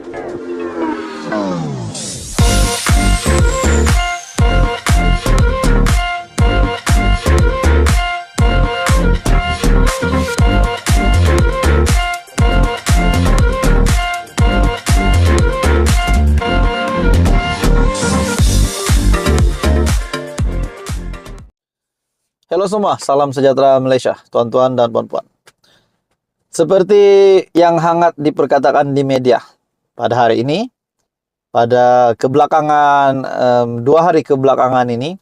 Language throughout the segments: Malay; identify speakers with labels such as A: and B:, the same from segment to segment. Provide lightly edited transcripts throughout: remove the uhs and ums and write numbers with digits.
A: Halo semua, salam sejahtera Malaysia, tuan-tuan dan puan-puan. Seperti yang hangat diperkatakan di media pada hari ini, pada kebelakangan, 2 hari kebelakangan ini,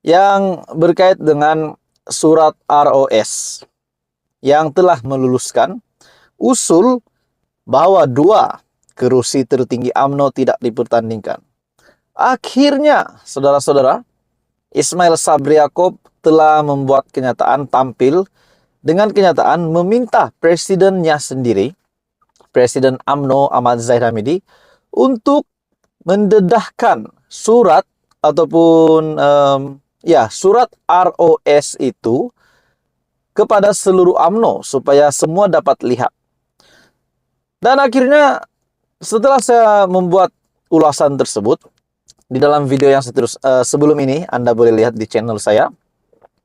A: yang berkait dengan surat ROS yang telah meluluskan usul bahwa 2 kerusi tertinggi UMNO tidak dipertandingkan. Akhirnya, saudara-saudara, Ismail Sabri Yaakob telah membuat kenyataan, tampil dengan kenyataan meminta presidennya sendiri, Presiden UMNO Ahmad Zahid Hamidi, untuk mendedahkan surat ataupun surat ROS itu kepada seluruh UMNO supaya semua dapat lihat. Dan akhirnya setelah saya membuat ulasan tersebut, di dalam video yang sebelum ini, Anda boleh lihat di channel saya,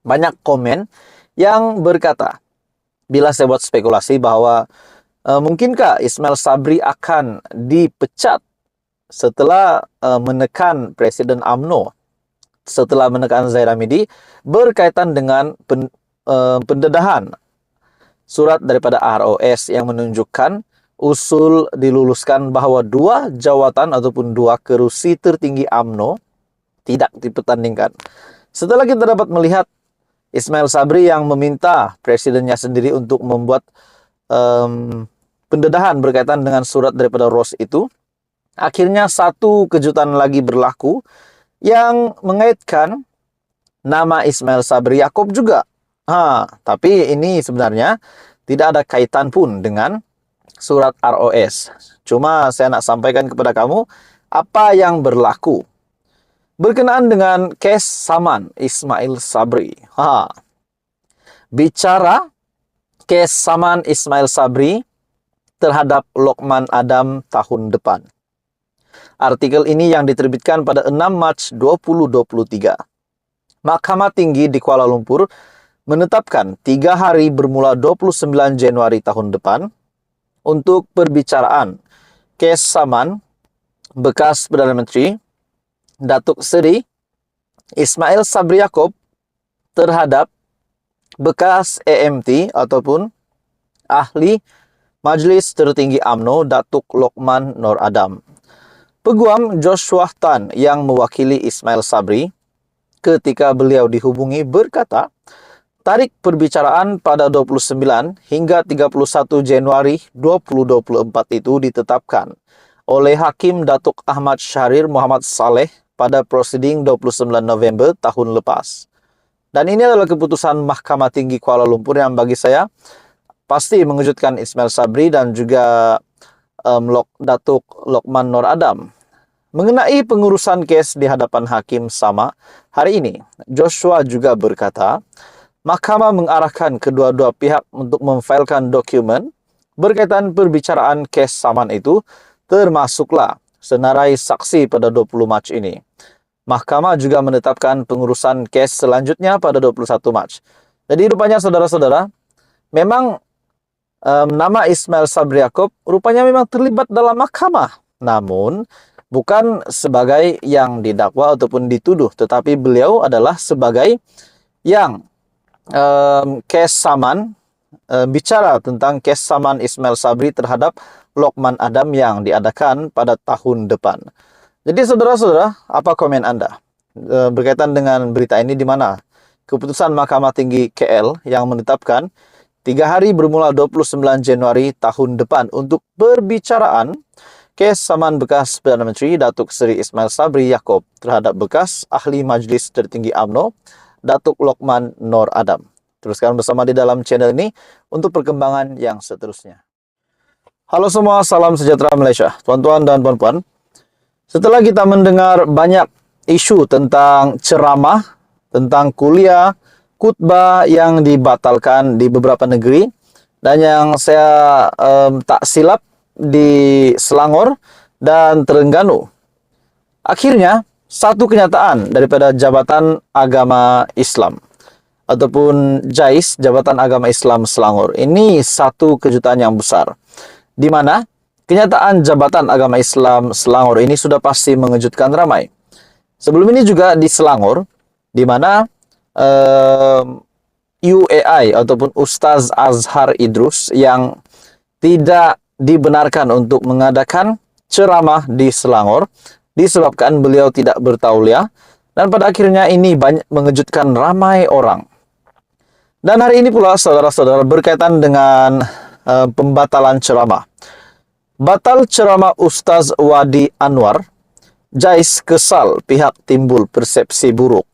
A: banyak komen yang berkata, bila saya buat spekulasi bahwa mungkinkah Ismail Sabri akan dipecat setelah menekan Presiden UMNO, setelah menekan Zahid Hamidi, berkaitan dengan pendedahan surat daripada ROS yang menunjukkan usul diluluskan bahwa 2 jawatan ataupun 2 kerusi tertinggi UMNO tidak dipertandingkan. Setelah kita dapat melihat Ismail Sabri yang meminta presidennya sendiri untuk membuat pendedahan berkaitan dengan surat daripada ROS itu, akhirnya satu kejutan lagi berlaku yang mengaitkan nama Ismail Sabri Yaakob juga. Tapi ini sebenarnya tidak ada kaitan pun dengan surat ROS. Cuma saya nak sampaikan kepada kamu apa yang berlaku berkenaan dengan kes saman Ismail Sabri. Bicara kes saman Ismail Sabri terhadap Lokman Adam tahun depan. Artikel ini yang diterbitkan pada 6 Mac 2023. Mahkamah Tinggi di Kuala Lumpur menetapkan 3 hari bermula 29 Januari tahun depan untuk perbicaraan kes saman bekas Perdana Menteri Datuk Seri Ismail Sabri Yaakob terhadap bekas AMT ataupun ahli Majlis Tertinggi UMNO Datuk Lokman Nor Adam. Peguam Joshua Tan yang mewakili Ismail Sabri ketika beliau dihubungi berkata, tarikh perbicaraan pada 29 hingga 31 Januari 2024 itu ditetapkan oleh Hakim Datuk Ahmad Syahrir Muhammad Saleh pada prosiding 29 November tahun lepas. Dan ini adalah keputusan Mahkamah Tinggi Kuala Lumpur yang bagi saya pasti mengejutkan Ismail Sabri dan juga Datuk Lokman Nor Adam. Mengenai pengurusan kes di hadapan hakim sama, hari ini Joshua juga berkata, Mahkamah mengarahkan kedua-dua pihak untuk memfailkan dokumen berkaitan perbicaraan kes saman itu, termasuklah senarai saksi pada 20 Mac ini. Mahkamah juga menetapkan pengurusan kes selanjutnya pada 21 Mac. Jadi rupanya saudara-saudara, memang nama Ismail Sabri Yaakob rupanya memang terlibat dalam mahkamah. Namun, bukan sebagai yang didakwa ataupun dituduh, tetapi beliau adalah sebagai yang kes saman, bicara tentang kes saman Ismail Sabri terhadap Lokman Adam yang diadakan pada tahun depan. Jadi saudara-saudara, apa komen Anda berkaitan dengan berita ini, di mana keputusan Mahkamah Tinggi KL yang menetapkan 3 hari bermula 29 Januari tahun depan untuk perbicaraan kes saman bekas Perdana Menteri Datuk Seri Ismail Sabri Yaakob terhadap bekas ahli Majlis Tertinggi UMNO Datuk Lokman Nor Adam. Teruskan bersama di dalam channel ini untuk perkembangan yang seterusnya. Halo semua, salam sejahtera Malaysia, tuan-tuan dan puan-puan. Setelah kita mendengar banyak isu tentang ceramah, tentang kuliah, khutbah yang dibatalkan di beberapa negeri, dan yang saya tak silap di Selangor dan Terengganu. Akhirnya, satu kenyataan daripada Jabatan Agama Islam ataupun JAIS, Jabatan Agama Islam Selangor. Ini satu kejutan yang besar, di mana kenyataan Jabatan Agama Islam Selangor ini sudah pasti mengejutkan ramai. Sebelum ini juga di Selangor, di mana UAI ataupun Ustaz Azhar Idrus yang tidak dibenarkan untuk mengadakan ceramah di Selangor disebabkan beliau tidak bertauliah, dan pada akhirnya ini banyak mengejutkan ramai orang. Dan hari ini pula saudara-saudara berkaitan dengan pembatalan ceramah. Batal ceramah Ustaz Wadi Anwar, JAIS kesal pihak timbul persepsi buruk.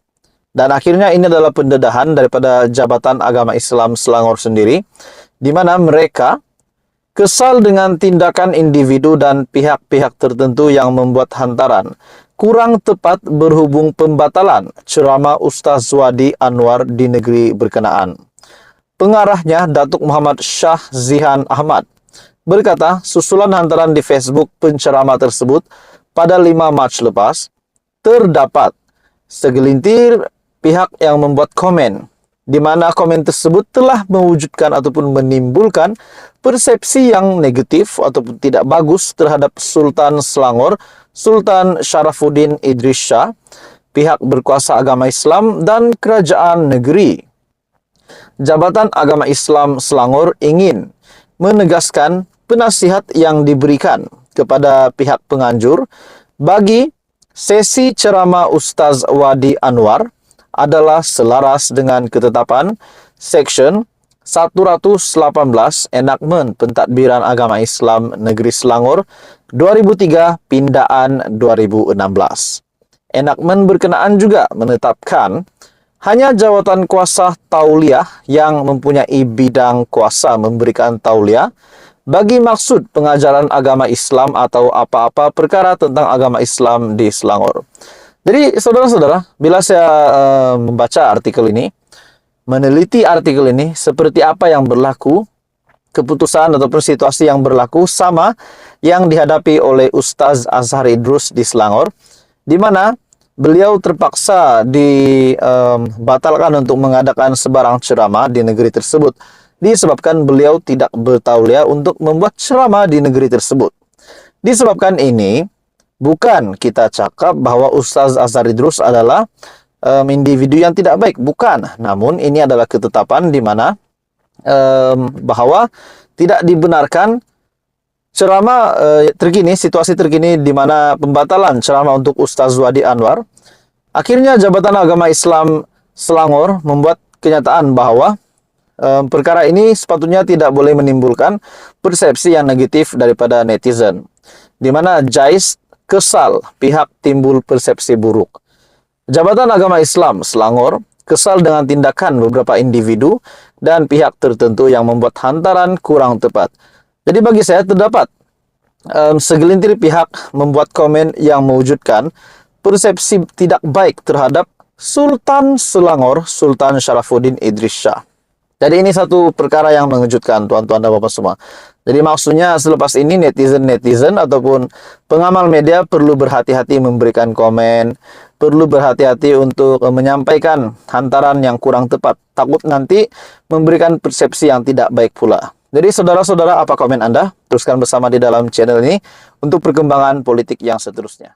A: Dan akhirnya ini adalah pendedahan daripada Jabatan Agama Islam Selangor sendiri, di mana mereka kesal dengan tindakan individu dan pihak-pihak tertentu yang membuat hantaran kurang tepat berhubung pembatalan ceramah Ustaz Wadi Anwar di negeri berkenaan. Pengarahnya, Datuk Muhammad Shah Zihan Ahmad, berkata susulan hantaran di Facebook penceramah tersebut pada 5 Mac lepas, terdapat segelintir pihak yang membuat komen, di mana komen tersebut telah mewujudkan ataupun menimbulkan persepsi yang negatif ataupun tidak bagus terhadap Sultan Selangor, Sultan Sharafuddin Idris Shah, pihak berkuasa agama Islam dan kerajaan negeri. Jabatan Agama Islam Selangor ingin menegaskan penasihat yang diberikan kepada pihak penganjur bagi sesi ceramah Ustaz Wadi Anwar adalah selaras dengan ketetapan Seksyen 118 Enakmen Pentadbiran Agama Islam Negeri Selangor 2003 Pindaan 2016. Enakmen berkenaan juga menetapkan hanya jawatan kuasa tauliah yang mempunyai bidang kuasa memberikan tauliah bagi maksud pengajaran agama Islam atau apa-apa perkara tentang agama Islam di Selangor. Jadi saudara-saudara, bila saya membaca artikel ini, meneliti artikel ini, seperti apa yang berlaku, keputusan ataupun situasi yang berlaku sama yang dihadapi oleh Ustaz Azhar Idrus di Selangor, di mana beliau terpaksa dibatalkan untuk mengadakan sebarang ceramah di negeri tersebut, disebabkan beliau tidak bertauliah untuk membuat ceramah di negeri tersebut. Disebabkan ini, bukan kita cakap bahwa Ustaz Azhar Idrus adalah individu yang tidak baik, bukan. Namun ini adalah ketetapan di mana bahwa tidak dibenarkan ceramah terkini, situasi terkini di mana pembatalan ceramah untuk Ustaz Wadi Anwar. Akhirnya Jabatan Agama Islam Selangor membuat kenyataan bahwa perkara ini sepatutnya tidak boleh menimbulkan persepsi yang negatif daripada netizen, di mana JAIS kesal pihak timbul persepsi buruk. Jabatan Agama Islam Selangor kesal dengan tindakan beberapa individu dan pihak tertentu yang membuat hantaran kurang tepat. Jadi bagi saya terdapat segelintir pihak membuat komen yang mewujudkan persepsi tidak baik terhadap Sultan Selangor, Sultan Sharafuddin Idris Shah. Jadi ini satu perkara yang mengejutkan tuan-tuan dan bapak semua. Jadi maksudnya selepas ini netizen ataupun pengamal media perlu berhati-hati memberikan komen, perlu berhati-hati untuk menyampaikan hantaran yang kurang tepat. Takut nanti memberikan persepsi yang tidak baik pula. Jadi saudara-saudara, apa komen Anda? Teruskan bersama di dalam channel ini untuk perkembangan politik yang seterusnya.